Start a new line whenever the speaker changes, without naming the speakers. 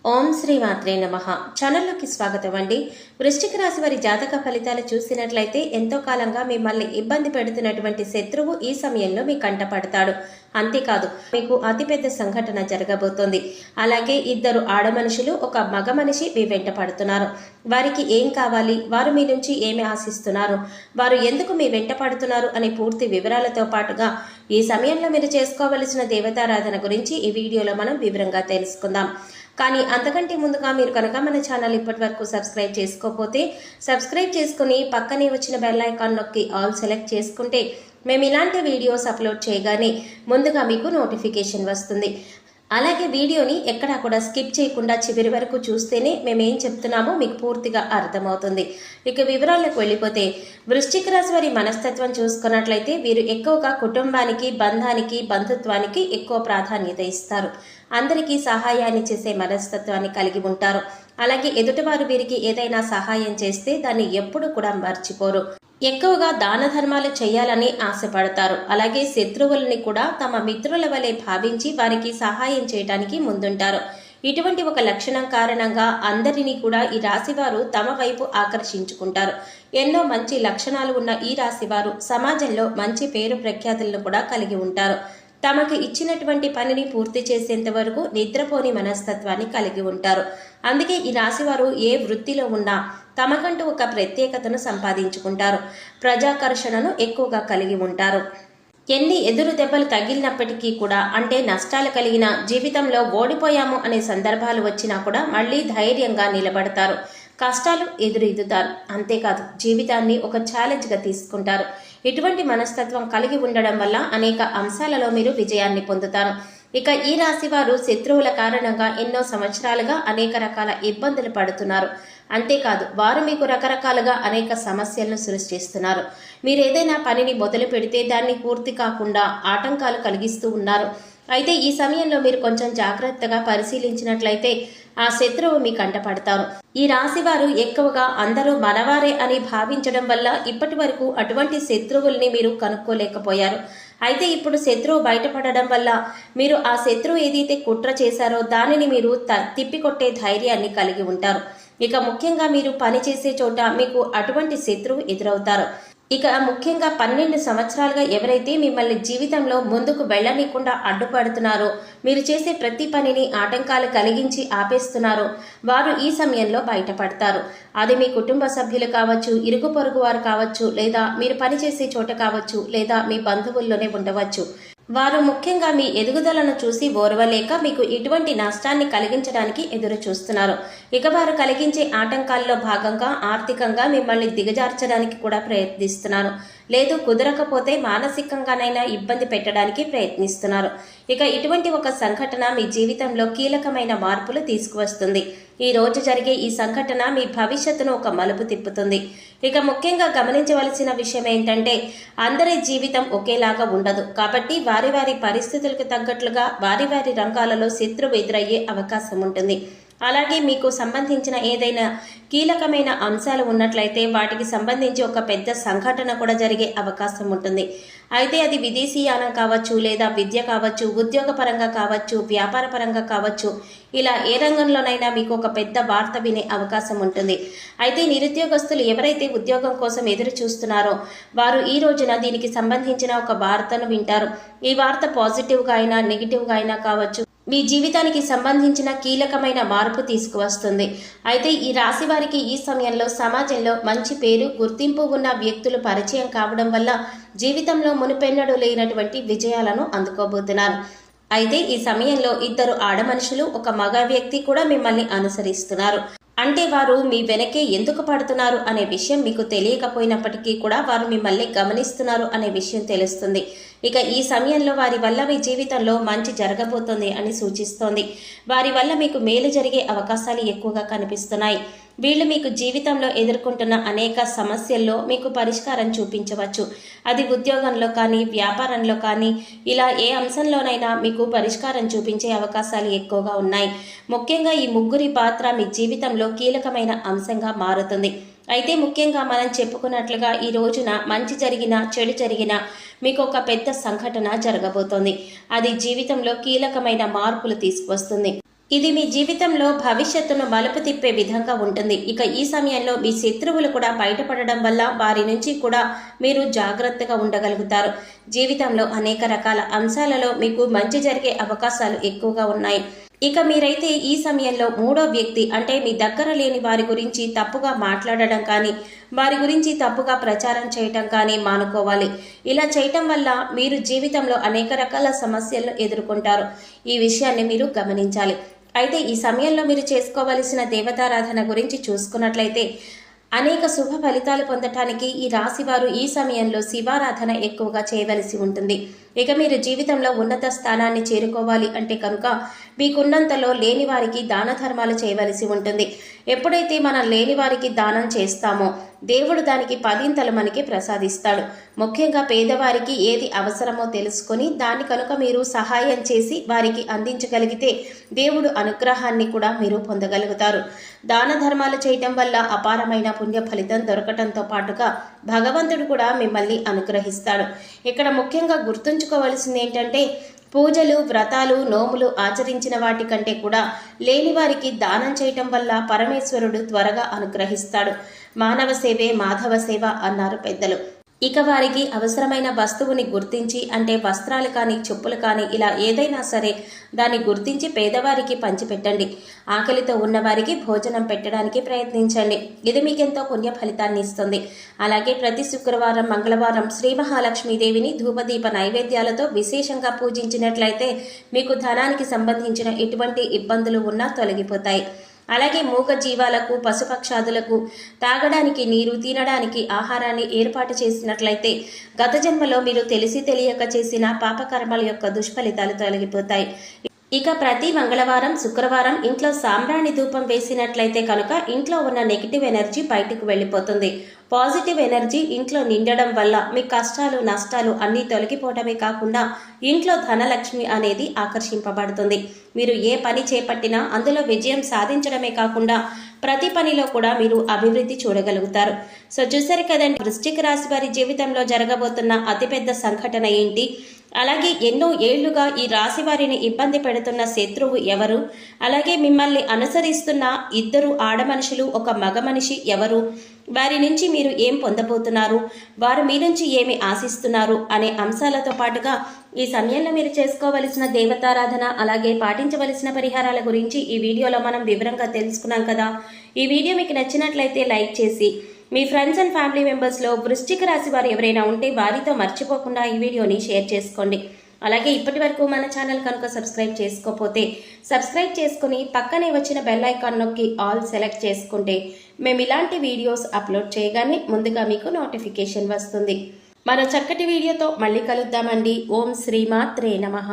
ఓం శ్రీ మాత్రే నమః. ఛానల్లోకి స్వాగతం అండి. వృశ్చిక రాశి వారి జాతక ఫలితాలు చూసినట్లయితే ఎంతో కాలంగా మిమ్మల్ని ఇబ్బంది పెడుతున్నటువంటి శత్రువు ఈ సమయంలో మీ కంటపడతాడు. అంతేకాదు, మీకు అతిపెద్ద సంఘటన జరగబోతోంది. అలాగే ఇద్దరు ఆడమనుషులు, ఒక మగ మనిషి మీ వెంట పడుతున్నారు. వారికి ఏం కావాలి, వారు మీ నుంచి ఏమి ఆశిస్తున్నారు, వారు ఎందుకు మీ వెంట పడుతున్నారు అనే పూర్తి వివరాలతో పాటుగా ఈ సమయంలో మీరు చేసుకోవలసిన దేవతారాధన గురించి ఈ వీడియోలో మనం వివరంగా తెలుసుకుందాం. కానీ అంతకంటే ముందుగా మీరు కనుక మన ఛానల్ ఇప్పటి వరకు సబ్స్క్రైబ్ చేసుకోకపోతే సబ్స్క్రైబ్ చేసుకుని పక్కనే వచ్చిన బెల్ ఐకాన్ నొక్కి ఆల్ సెలెక్ట్ చేసుకుంటే మేము ఇలాంటి వీడియోస్ అప్లోడ్ చేయగానే ముందుగా మీకు నోటిఫికేషన్ వస్తుంది. అలాగే వీడియోని ఎక్కడా కూడా స్కిప్ చేయకుండా చివరి వరకు చూస్తేనే మేమేం చెప్తున్నామో మీకు పూర్తిగా అర్థమవుతుంది. ఇక వివరాలకు వెళ్ళిపోతే, వృశ్చిక రాశి వారి మనస్తత్వం చూసుకున్నట్లయితే వీరు ఎక్కువగా కుటుంబానికి, బంధానికి, బంధుత్వానికి ఎక్కువ ప్రాధాన్యత ఇస్తారు. అందరికీ సహాయాన్ని చేసే మనస్తత్వాన్ని కలిగి ఉంటారు. అలాగే ఎదుటివారు వీరికి ఏదైనా సహాయం చేస్తే దాన్ని ఎప్పుడు కూడా మర్చిపోరు. ఎక్కువగా దాన ధర్మాలు చేయాలని ఆశపడతారు. అలాగే శత్రువులని కూడా తమ మిత్రుల వలె భావించి వారికి సహాయం చేయడానికి ముందుంటారు. ఇటువంటి ఒక లక్షణం కారణంగా అందరినీ కూడా ఈ రాశివారు తమ వైపు ఆకర్షించుకుంటారు. ఎన్నో మంచి లక్షణాలు ఉన్న ఈ రాశివారు సమాజంలో మంచి పేరు ప్రఖ్యాతులను కూడా కలిగి ఉంటారు. తమకు ఇచ్చినటువంటి పనిని పూర్తి చేసేంత వరకు నిద్రపోని మనస్తత్వాన్ని కలిగి ఉంటారు. అందుకే ఈ రాశివారు ఏ వృత్తిలో ఉన్నా తమకంటూ ఒక ప్రత్యేకతను సంపాదించుకుంటారు. ప్రజాకర్షణను ఎక్కువగా కలిగి ఉంటారు. ఎన్ని ఎదురు దెబ్బలు తగిలినప్పటికీ కూడా, అంటే నష్టాలు కలిగిన, జీవితంలో ఓడిపోయాము అనే సందర్భాలు వచ్చినా కూడా మళ్ళీ ధైర్యంగా నిలబడతారు. కష్టాలు ఎదురెదుతారు. అంతేకాదు, జీవితాన్ని ఒక ఛాలెంజ్గా తీసుకుంటారు. ఇటువంటి మనస్తత్వం కలిగి ఉండడం వల్ల అనేక అంశాలలో మీరు విజయాన్ని పొందుతారు. ఇక ఈ రాశి వారు శత్రువుల కారణంగా ఎన్నో సంవత్సరాలుగా అనేక రకాల ఇబ్బందులు పడుతున్నారు. అంతేకాదు, వారు మీకు రకరకాలుగా అనేక సమస్యలను సృష్టిస్తున్నారు. మీరు ఏదైనా పనిని మొదలు పెడితే దాన్ని పూర్తి కాకుండా ఆటంకాలు కలిగిస్తూ ఉన్నారు. అయితే ఈ సమయంలో మీరు కొంచెం జాగ్రత్తగా పరిశీలించినట్లయితే ఆ శత్రువు మీ కంటపడతారు. ఈ రాశి వారు ఎక్కువగా అందరూ మనవారే అని భావించడం వల్ల ఇప్పటి వరకు అటువంటి శత్రువుల్ని మీరు కనుక్కోలేకపోయారు. అయితే ఇప్పుడు శత్రువు బయటపడడం వల్ల మీరు ఆ శత్రువు ఏదైతే కుట్ర చేశారో దానిని మీరు తిప్పికొట్టే ధైర్యాన్ని కలిగి ఉంటారు. ఇక ముఖ్యంగా మీరు పనిచేసే చోట మీకు అటువంటి శత్రువు ఎదురవుతారు. ఇక ముఖ్యంగా 12 సంవత్సరాలుగా ఎవరైతే మిమ్మల్ని జీవితంలో ముందుకు వెళ్ళనీయకుండా అడ్డుపడుతున్నారో, మీరు చేసే ప్రతి పనిని ఆటంకాలు కలిగించి ఆపేస్తున్నారో వారు ఈ సమయంలో బయటపడతారు. అది మీ కుటుంబ సభ్యులు కావచ్చు, ఇరుగు పొరుగు వారు కావచ్చు, లేదా మీరు పనిచేసే చోట కావచ్చు, లేదా మీ బంధువుల్లోనే ఉండవచ్చు. వారు ముఖ్యంగా మీ ఎదుగుదలను చూసి ఓర్వలేక మీకు ఇటువంటి నష్టాన్ని కలిగించడానికి ఎదురు చూస్తున్నారు. ఇక వారు కలిగించే ఆటంకాల్లో భాగంగా ఆర్థికంగా మిమ్మల్ని దిగజార్చడానికి కూడా ప్రయత్నిస్తున్నారు. లేదు కుదరకపోతే మానసికంగానైనా ఇబ్బంది పెట్టడానికి ప్రయత్నిస్తున్నారు. ఇక ఇటువంటి ఒక సంఘటన మీ జీవితంలో కీలకమైన మార్పులు తీసుకువస్తుంది. ఈ రోజు జరిగే ఈ సంఘటన మీ భవిష్యత్తును ఒక మలుపు తిప్పుతుంది. ఇక ముఖ్యంగా గమనించవలసిన విషయం ఏంటంటే, అందరి జీవితం ఒకేలాగా ఉండదు. కాబట్టి వారి వారి పరిస్థితులకు తగ్గట్లుగా వారి వారి రంగాలలో శత్రువు ఎదురయ్యే అవకాశం ఉంటుంది. అలాగే మీకు సంబంధించిన ఏదైనా కీలకమైన అంశాలు ఉన్నట్లయితే వాటికి సంబంధించి ఒక పెద్ద సంఘటన కూడా జరిగే అవకాశం ఉంటుంది. అయితే అది విదేశీయానం కావచ్చు, లేదా విద్య కావచ్చు, ఉద్యోగపరంగా కావచ్చు, వ్యాపార పరంగా కావచ్చు, ఇలా ఏ రంగంలోనైనా మీకు ఒక పెద్ద వార్త వినే అవకాశం ఉంటుంది. అయితే నిరుద్యోగస్తులు ఎవరైతే ఉద్యోగం కోసం ఎదురు చూస్తున్నారో వారు ఈ రోజున దీనికి సంబంధించిన ఒక వార్తను వింటారు. ఈ వార్త పాజిటివ్గా అయినా నెగిటివ్గా అయినా కావచ్చు, మీ జీవితానికి సంబంధించిన కీలకమైన మార్పు తీసుకువస్తుంది. అయితే ఈ రాశి వారికి ఈ సమయంలో సమాజంలో మంచి పేరు, గుర్తింపు ఉన్న వ్యక్తులు పరిచయం కావడం వల్ల జీవితంలో మునుపెన్నడూ లేనటువంటి విజయాలను అందుకోబోతున్నారు. అయితే ఈ సమయంలో ఇద్దరు ఆడమనుషులు, ఒక మగ వ్యక్తి కూడా మిమ్మల్ని అనుసరిస్తున్నారు. అంటే వారు మీ వెనకే ఎందుకు పడుతున్నారు అనే విషయం మీకు తెలియకపోయినప్పటికీ కూడా వారు మిమ్మల్ని గమనిస్తున్నారు అనే విషయం తెలుస్తుంది. ఇక ఈ సమయంలో వారి వల్ల మీ జీవితంలో మంచి జరగబోతోంది అని సూచిస్తోంది. వారి వల్ల మీకు మేలు జరిగే అవకాశాలు ఎక్కువగా కనిపిస్తున్నాయి. వీళ్ళు మీకు జీవితంలో ఎదుర్కొంటున్న అనేక సమస్యల్లో మీకు పరిష్కారం చూపించవచ్చు. అది ఉద్యోగంలో కానీ, వ్యాపారంలో కానీ, ఇలా ఏ అంశంలోనైనా మీకు పరిష్కారం చూపించే అవకాశాలు ఎక్కువగా ఉన్నాయి. ముఖ్యంగా ఈ ముగ్గురి పాత్ర మీ జీవితంలో కీలకమైన అంశంగా మారుతుంది. అయితే ముఖ్యంగా మనం చెప్పుకున్నట్లుగా ఈ రోజున మంచి జరిగినా చెడు జరిగినా మీకు ఒక పెద్ద సంఘటన జరగబోతోంది. అది జీవితంలో కీలకమైన మార్పులు తీసుకువస్తుంది. ఇది మీ జీవితంలో భవిష్యత్తును మలుపు తిప్పే విధంగా ఉంటుంది. ఇక ఈ సమయంలో మీ శత్రువులు కూడా బయటపడడం వల్ల వారి నుంచి కూడా మీరు జాగ్రత్తగా ఉండగలుగుతారు. జీవితంలో అనేక రకాల అంశాలలో మీకు మంచి జరిగే అవకాశాలు ఎక్కువగా ఉన్నాయి. ఇక మీరైతే ఈ సమయంలో మూడో వ్యక్తి అంటే మీ దగ్గర లేని వారి గురించి తప్పుగా మాట్లాడడం కానీ వారి గురించి తప్పుగా ప్రచారం చేయటం కానీ మానుకోవాలి. ఇలా చేయటం వల్ల మీరు జీవితంలో అనేక రకాల సమస్యలను ఎదుర్కొంటారు. ఈ విషయాన్ని మీరు గమనించాలి. అయితే ఈ సమయంలో మీరు చేసుకోవలసిన దేవతారాధన గురించి చూసుకున్నట్లయితే అనేక శుభ ఫలితాలు పొందటానికి ఈ రాశి వారు ఈ సమయంలో శివారాధన ఎక్కువగా చేయవలసి ఉంటుంది. ఇక మీరు జీవితంలో ఉన్నత స్థానాన్ని చేరుకోవాలి అంటే కనుక మీకున్నంతలో లేని వారికి దాన ధర్మాలు చేయవలసి ఉంటుంది. ఎప్పుడైతే మనం లేని వారికి దానం చేస్తామో దేవుడు దానికి 10 మనకి ప్రసాదిస్తాడు. ముఖ్యంగా పేదవారికి ఏది అవసరమో తెలుసుకొని దాన్ని కనుక మీరు సహాయం చేసి వారికి అందించగలిగితే దేవుడు అనుగ్రహాన్ని కూడా మీరు పొందగలుగుతారు. దాన ధర్మాలు చేయటం వల్ల అపారమైన పుణ్య ఫలితం దొరకటంతో పాటుగా భగవంతుడు కూడా మిమ్మల్ని అనుగ్రహిస్తాడు. ఇక్కడ ముఖ్యంగా గుర్తుంచుకోవలసింది ఏంటంటే పూజలు, వ్రతాలు, నోములు ఆచరించిన వాటి కంటే కూడా లేని వారికి దానం చేయటం వల్ల పరమేశ్వరుడు త్వరగా అనుగ్రహిస్తాడు. మానవ సేవే మాధవ సేవ అన్నారు పెద్దలు. ఇక వారికి అవసరమైన వస్తువుని గుర్తించి అంటే వస్త్రాలు కానీ చెప్పులు కానీ ఇలా ఏదైనా సరే దాన్ని గుర్తించి పేదవారికి పంచిపెట్టండి. ఆకలితో ఉన్నవారికి భోజనం పెట్టడానికి ప్రయత్నించండి. ఇది మీకెంతో పుణ్య ఫలితాన్ని ఇస్తుంది. అలాగే ప్రతి శుక్రవారం, మంగళవారం శ్రీ మహాలక్ష్మీదేవిని ధూపదీప నైవేద్యాలతో విశేషంగా పూజించినట్లయితే మీకు ధనానికి సంబంధించిన ఎటువంటి ఇబ్బందులు ఉన్నా తొలగిపోతాయి. అలాగే మూగ జీవాలకు, పశుపక్షాదులకు తాగడానికి నీరు, తినడానికి ఆహారాన్ని ఏర్పాటు చేసినట్లయితే గత జన్మలో మీరు తెలిసి తెలియక చేసిన పాపకర్మల యొక్క దుష్ఫలితాలు తొలగిపోతాయి. ఇక ప్రతి మంగళవారం, శుక్రవారం ఇంట్లో సాంబ్రాణి ధూపం వేసినట్లయితే కనుక ఇంట్లో ఉన్న నెగిటివ్ ఎనర్జీ బయటకు వెళ్ళిపోతుంది. పాజిటివ్ ఎనర్జీ ఇంట్లో నిండడం వల్ల మీ కష్టాలు, నష్టాలు అన్నీ తొలగిపోవడమే కాకుండా ఇంట్లో ధనలక్ష్మి అనేది ఆకర్షింపబడుతుంది. మీరు ఏ పని చేపట్టినా అందులో విజయం సాధించడమే కాకుండా ప్రతి పనిలో కూడా మీరు అభివృద్ధి చూడగలుగుతారు. సో చూసారు కదండి, వృశ్చిక రాశి వారి జీవితంలో జరగబోతున్న అతిపెద్ద సంఘటన ఏంటి, అలాగే ఎన్నో ఏళ్లుగా ఈ రాశి వారిని ఇబ్బంది పెడుతున్న శత్రువు ఎవరు, అలాగే మిమ్మల్ని అనుసరిస్తున్న 2 ఆడమనుషులు, 1 మగ మనిషి ఎవరు, వారి నుంచి మీరు ఏం పొందబోతున్నారు, వారు మీ నుంచి ఏమి ఆశిస్తున్నారు అనే అంశాలతో పాటుగా ఈ సమయంలో మీరు చేసుకోవలసిన దేవతారాధన అలాగే పాటించవలసిన పరిహారాల గురించి ఈ వీడియోలో మనం వివరంగా తెలుసుకున్నాం కదా. ఈ వీడియో మీకు నచ్చినట్లయితే లైక్ చేసి మీ ఫ్రెండ్స్ అండ్ ఫ్యామిలీ మెంబర్స్లో వృశ్చిక రాశి వారు ఎవరైనా ఉంటే వారితో మర్చిపోకుండా ఈ వీడియోని షేర్ చేసుకోండి. అలాగే ఇప్పటి వరకు మన ఛానల్ కనుక సబ్స్క్రైబ్ చేసుకోకపోతే సబ్స్క్రైబ్ చేసుకుని పక్కనే వచ్చిన బెల్ ఐకాన్ నొక్కి ఆల్ సెలెక్ట్ చేసుకుంటే మేము ఇలాంటి వీడియోస్ అప్లోడ్ చేయగానే ముందుగా మీకు నోటిఫికేషన్ వస్తుంది. మరో చక్కటి వీడియోతో మళ్ళీ కలుద్దామండి. ఓం శ్రీమాత్రే నమః.